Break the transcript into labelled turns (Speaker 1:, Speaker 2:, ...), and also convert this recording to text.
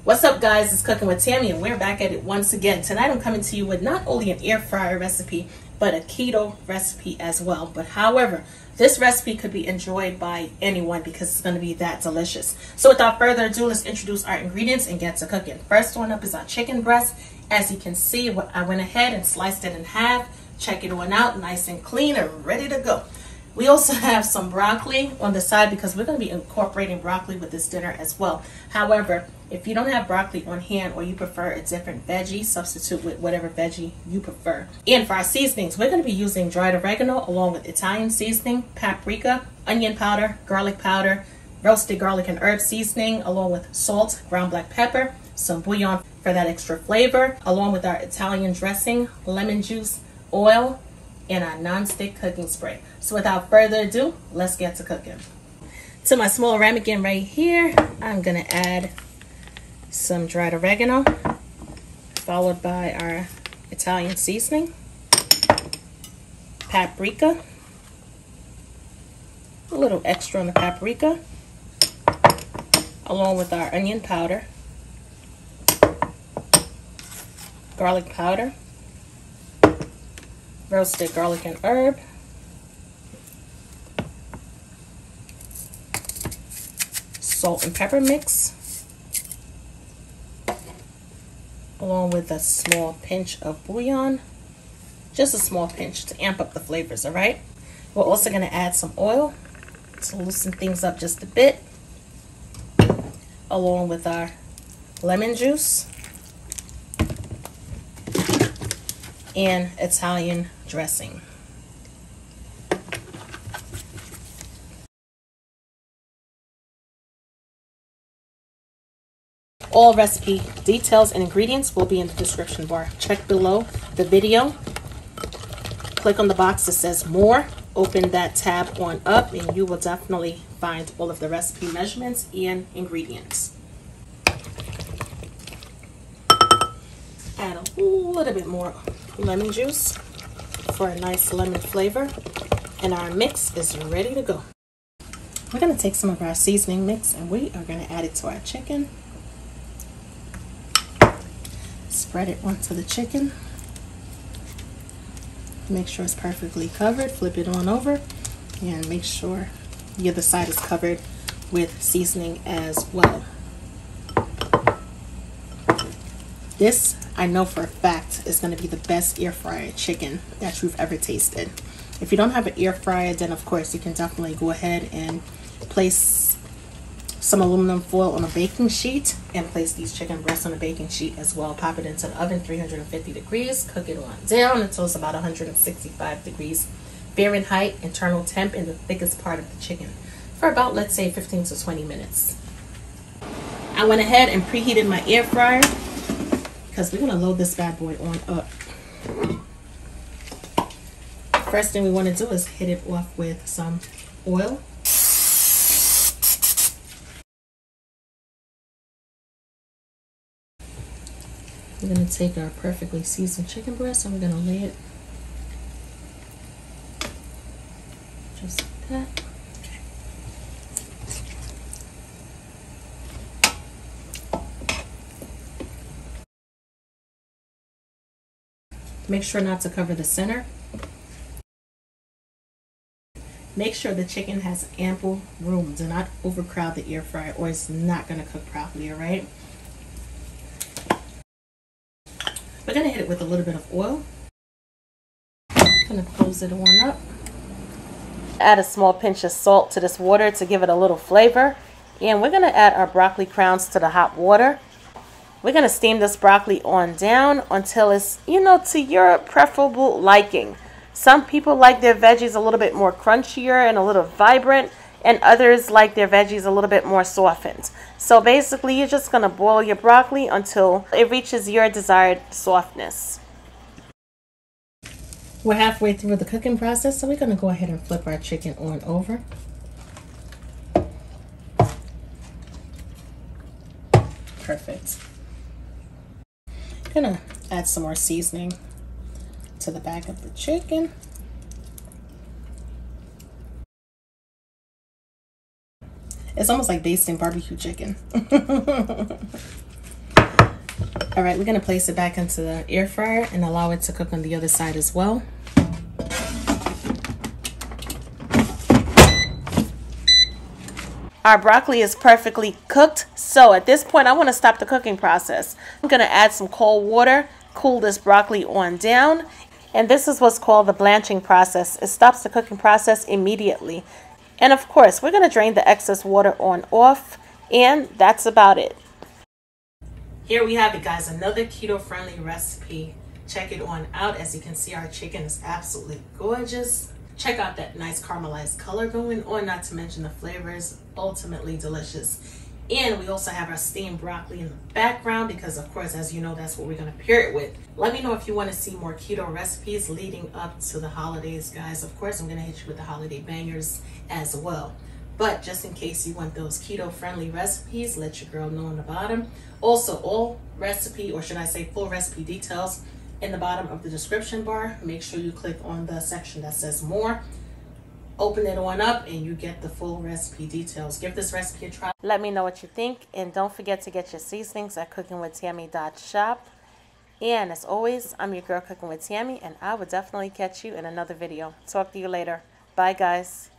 Speaker 1: What's up, guys? It's Cooking with Tammy, and we're back at it once again. Tonight I'm coming to you with not only an air fryer recipe, but a keto recipe as well. But however, this recipe could be enjoyed by anyone because it's going to be that delicious. So without further ado, let's introduce our ingredients and get to cooking. First one up is our chicken breast. As you can see, I went ahead and sliced it in half. Check it on out, nice and clean and ready to go. We also have some broccoli on the side because we're going to be incorporating broccoli with this dinner as well. However, if you don't have broccoli on hand or you prefer a different veggie, substitute with whatever veggie you prefer. And for our seasonings, we're going to be using dried oregano along with Italian seasoning, paprika, onion powder, garlic powder, roasted garlic and herb seasoning, along with salt, ground black pepper, some bouillon for that extra flavor, along with our Italian dressing, lemon juice, oil, and our non-stick cooking spray. So without further ado, let's get to cooking. To my small ramekin right here, I'm gonna add some dried oregano, followed by our Italian seasoning, paprika, a little extra on the paprika, along with our onion powder, garlic powder, roasted garlic and herb, salt and pepper mix, along with a small pinch of bouillon, just a small pinch to amp up the flavors. All right, we're also going to add some oil to loosen things up just a bit, along with our lemon juice and Italian dressing. All recipe details and ingredients will be in the description bar. Check below the video, click on the box that says more, open that tab on up, and you will definitely find all of the recipe measurements and ingredients. Add a little bit more lemon juice for a nice lemon flavor, and our mix is ready to go. We're going to take some of our seasoning mix and we are going to add it to our chicken. Spread it onto the chicken. Make sure it's perfectly covered. Flip it on over and make sure the other side is covered with seasoning as well. This, I know for a fact, is going to be the best air fryer chicken that you've ever tasted. If you don't have an air fryer, then of course you can definitely go ahead and place some aluminum foil on a baking sheet and place these chicken breasts on a baking sheet as well. Pop it into the oven, 350 degrees. Cook it on down until it's about 165 degrees Fahrenheit internal temp in the thickest part of the chicken for about, let's say, 15 to 20 minutes. I went ahead and preheated my air fryer because we're going to load this bad boy on up. First thing we want to do is hit it off with some oil. We're going to take our perfectly seasoned chicken breast and we're going to lay it just like that. Make sure not to cover the center. Make sure the chicken has ample room. Do not overcrowd the air fryer or it's not going to cook properly, all right? We're going to hit it with a little bit of oil. Going to close it on up. Add a small pinch of salt to this water to give it a little flavor. And we're going to add our broccoli crowns to the hot water. We're going to steam this broccoli on down until it's, you know, to your preferable liking. Some people like their veggies a little bit more crunchier and a little vibrant, and others like their veggies a little bit more softened. So basically, you're just going to boil your broccoli until it reaches your desired softness. We're halfway through the cooking process, so we're going to go ahead and flip our chicken on over. Perfect. I'm gonna add some more seasoning to the back of the chicken. It's almost like basting barbecue chicken. All right, we're gonna place it back into the air fryer and allow it to cook on the other side as well. Our broccoli is perfectly cooked, so at this point I want to stop the cooking process. I'm going to add some cold water, cool this broccoli on down, and this is what's called the blanching process. It stops the cooking process immediately. And of course, we're going to drain the excess water on off, and that's about it. Here we have it, guys, another keto-friendly recipe. Check it on out. As you can see, our chicken is absolutely gorgeous. Check out that nice caramelized color going on, not to mention the flavor is ultimately delicious. And we also have our steamed broccoli in the background because, of course, as you know, that's what we're going to pair it with. Let me know if you want to see more keto recipes leading up to the holidays, guys. Of course, I'm going to hit you with the holiday bangers as well. But just in case you want those keto-friendly recipes, let your girl know on the bottom. Also, all recipe, or should I say full recipe details, in the bottom of the description bar. Make sure you click on the section that says more. Open it on up and you get the full recipe details. Give this recipe a try. Let me know what you think, and don't forget to get your seasonings at cookingwithtammy.shop. And as always, I'm your girl Cooking with Tammy, and I will definitely catch you in another video. Talk to you later. Bye, guys.